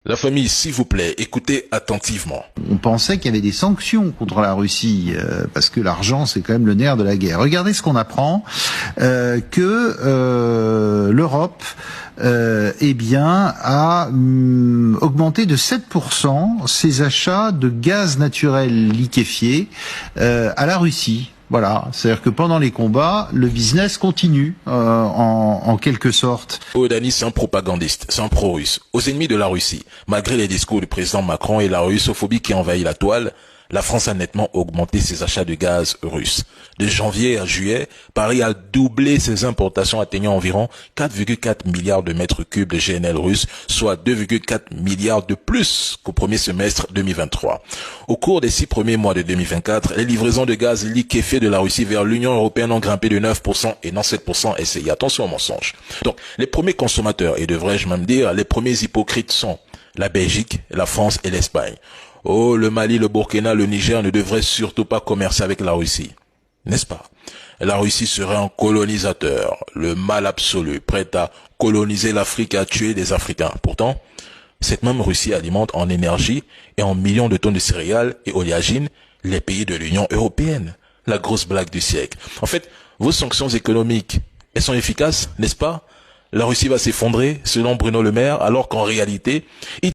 La famille, s'il vous plaît, écoutez attentivement. On pensait qu'il y avait des sanctions contre la Russie parce que l'argent c'est quand même le nerf de la guerre. Regardez ce qu'on apprend que l'Europe eh bien a augmenté de 7% ses achats de gaz naturel liquéfié à la Russie. Voilà, c'est-à-dire que pendant les combats, le business continue en quelque sorte. Odani, c'est un propagandiste, c'est un pro-russe. Aux ennemis de la Russie, malgré les discours du président Macron et la russophobie qui envahit la toile, la France a nettement augmenté ses achats de gaz russe. De janvier à juillet, Paris a doublé ses importations atteignant environ 4,4 milliards de mètres cubes de GNL russe, soit 2,4 milliards de plus qu'au premier semestre 2023. Au cours des 6 premiers mois de 2024, les livraisons de gaz liquéfié de la Russie vers l'Union européenne ont grimpé de 9% et non 7% essayé. Attention au mensonge. Donc, les premiers consommateurs, et devrais-je même dire, les premiers hypocrites sont la Belgique, la France et l'Espagne. Oh, le Mali, le Burkina, le Niger ne devraient surtout pas commercer avec la Russie. N'est-ce pas? La Russie serait un colonisateur, le mal absolu, prêt à coloniser l'Afrique et à tuer des Africains. Pourtant, cette même Russie alimente en énergie et en millions de tonnes de céréales et oléagineux les pays de l'Union européenne. La grosse blague du siècle. En fait, vos sanctions économiques, elles sont efficaces, n'est-ce pas? La Russie va s'effondrer, selon Bruno Le Maire, alors qu'en réalité, il